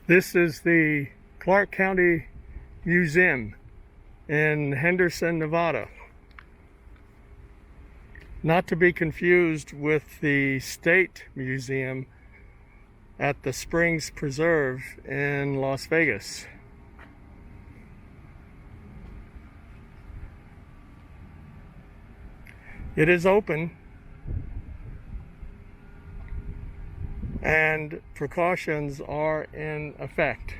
This is the Clark County Museum in Henderson, Nevada. Not to be confused with the State Museum at the Springs Preserve in Las Vegas. It is open and precautions are in effect.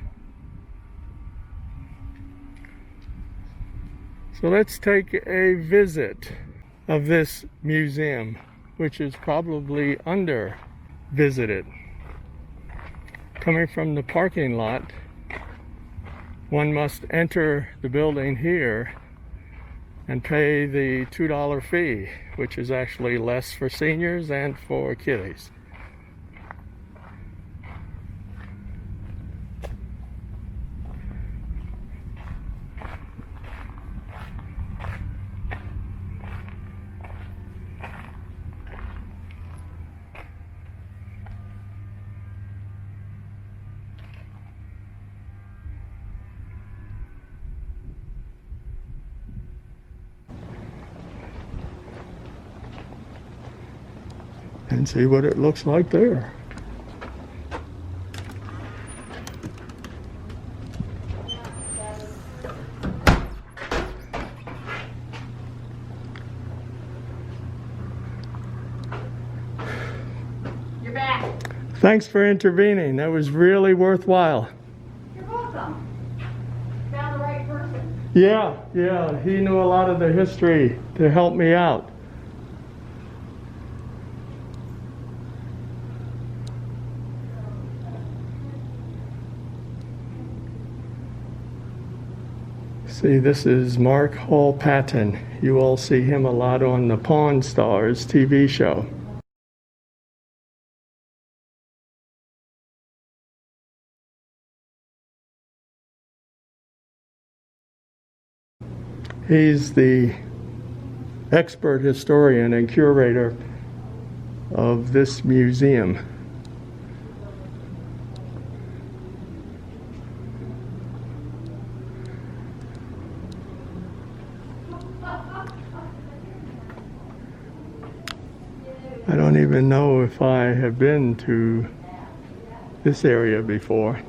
So let's take a visit of this museum, which is probably under visited. Coming from the parking lot, one must enter the building here and pay the $2 fee, which is actually less for seniors and for kiddies. And see what it looks like there. You're back. Thanks for intervening. That was really worthwhile. You're welcome. Found the right person. Yeah, he knew a lot of the history to help me out. See, this is Mark Hall Patton. You all see him a lot on the Pawn Stars TV show. He's the expert historian and curator of this museum. I don't even know if I have been to this area before.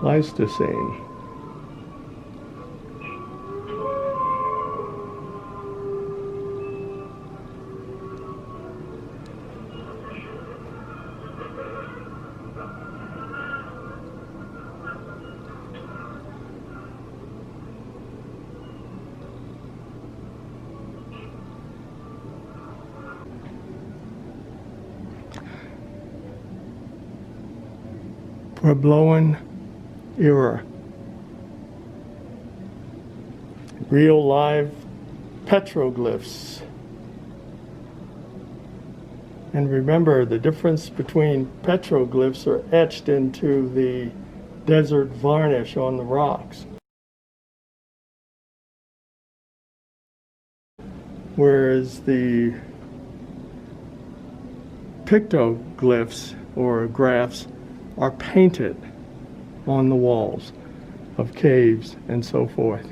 Pleistocene. Puebloan era. Real live petroglyphs. And remember, the difference between petroglyphs are etched into the desert varnish on the rocks, whereas the pictoglyphs or graphs are painted on the walls of caves and so forth.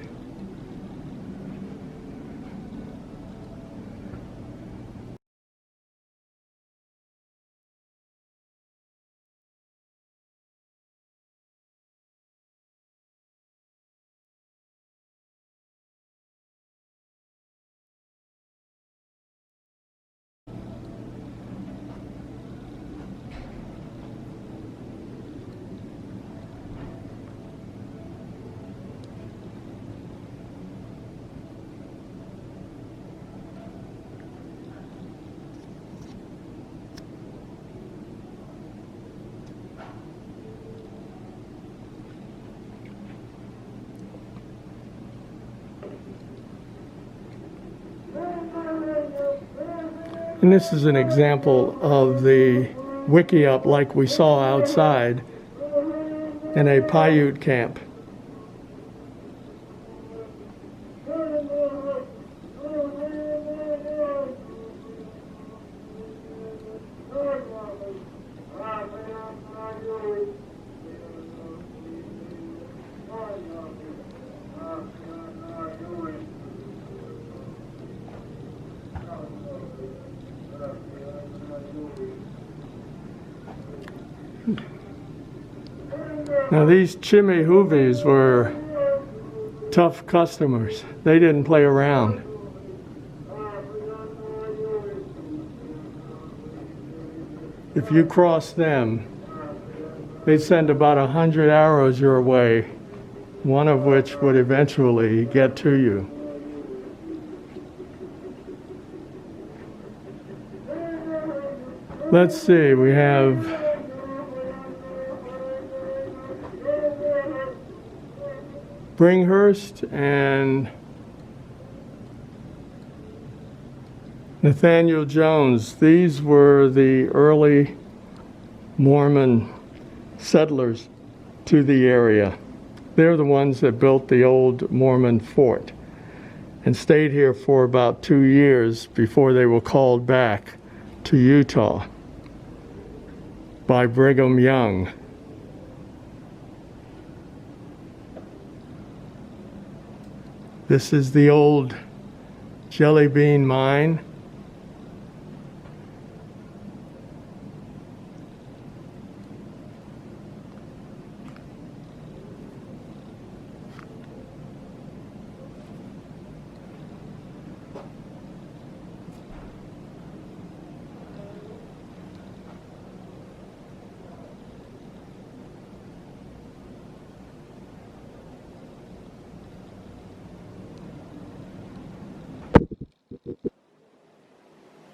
And this is an example of the wickiup like we saw outside in a Paiute camp. Now these Chimmy Hoovies were tough customers. They didn't play around. If you crossed them, they'd send about 100 arrows your way, one of which would eventually get to you. Let's see, we have Bringhurst and Nathaniel Jones. These were the early Mormon settlers to the area. They're the ones that built the old Mormon fort and stayed here for about 2 years before they were called back to Utah by Brigham Young. This is the old Jelly Bean mine.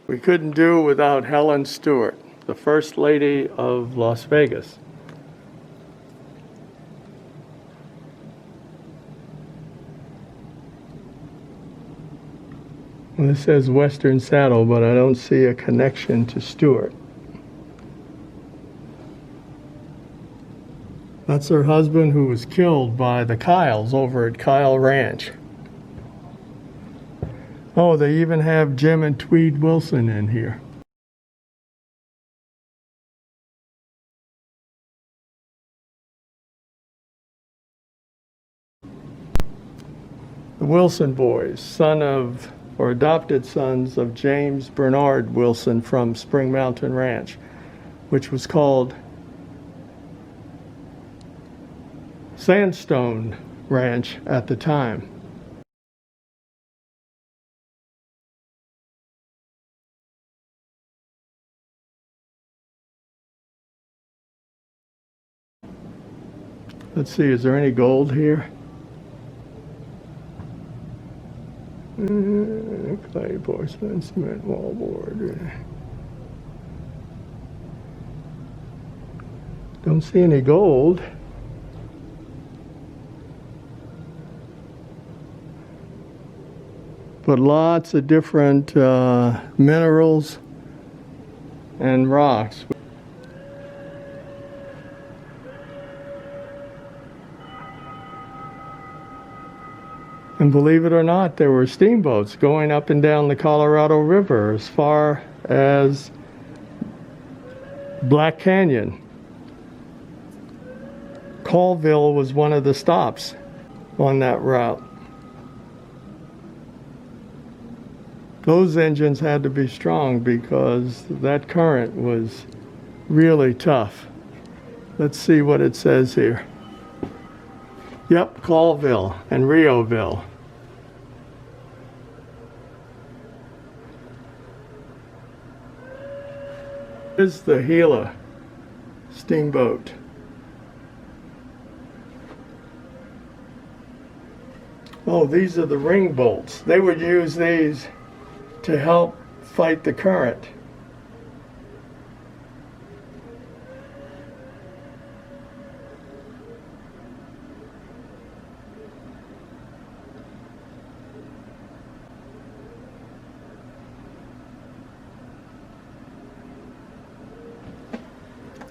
We couldn't do without Helen Stewart, the First Lady of Las Vegas. Well, this says Western Saddle, but I don't see a connection to Stewart. That's her husband, who was killed by the Kyles over at Kyle Ranch. Oh, they even have Jim and Tweed Wilson in here. The Wilson boys, son of, or adopted sons of James Bernard Wilson from Spring Mountain Ranch, which was called Sandstone Ranch at the time. Let's see, is there any gold here? Clay, porcelain, cement, wallboard. Don't see any gold. But lots of different minerals and rocks. And believe it or not, there were steamboats going up and down the Colorado River as far as Black Canyon. Colville was one of the stops on that route. Those engines had to be strong because that current was really tough. Let's see what it says here. Yep, Colville and Rioville. This is the Gila steamboat. Oh, these are the ring bolts. They would use these to help fight the current.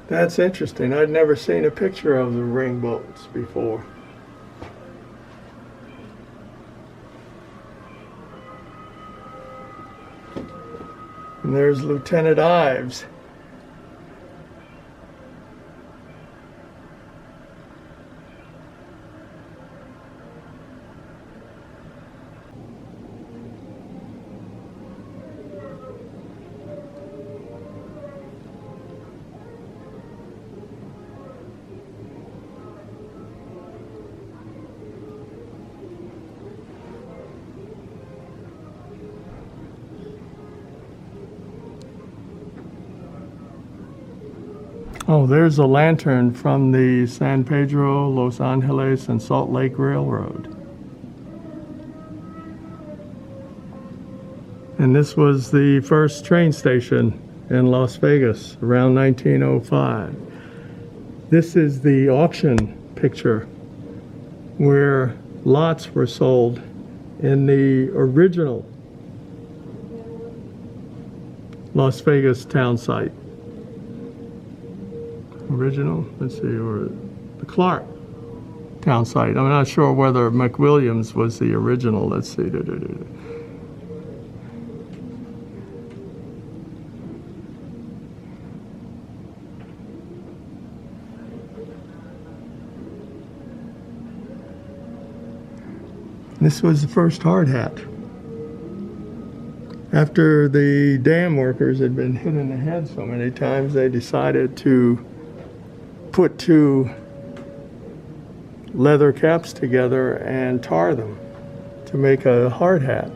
That's interesting. I'd never seen a picture of the ring boats before. And there's Lieutenant Ives. Oh, there's a lantern from the San Pedro, Los Angeles, and Salt Lake Railroad. And this was the first train station in Las Vegas around 1905. This is the auction picture where lots were sold in the original Las Vegas town site. Original, let's see, or the Clark town site. I'm not sure whether McWilliams was the original. Let's see. This was the first hard hat. After the dam workers had been hit in the head so many times, they decided to put two leather caps together and tar them to make a hard hat.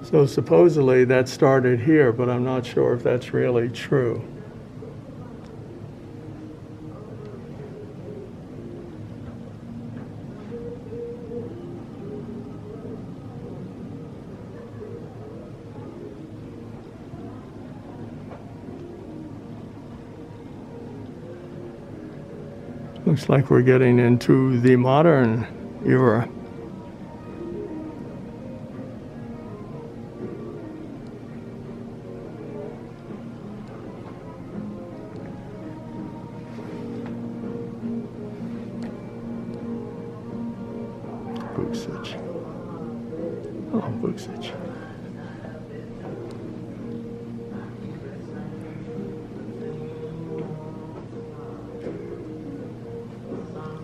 So supposedly that started here, but I'm not sure if that's really true. Looks like we're getting into the modern era. Booksich. Oh, Booksich.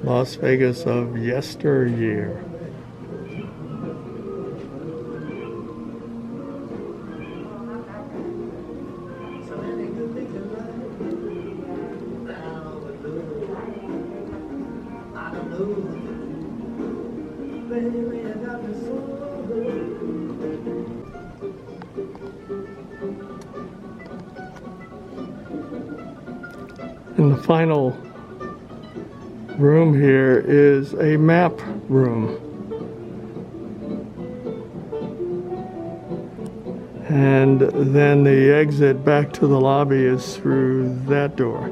Las Vegas of yesteryear. And the final room here is a map room. And then the exit back to the lobby is through that door.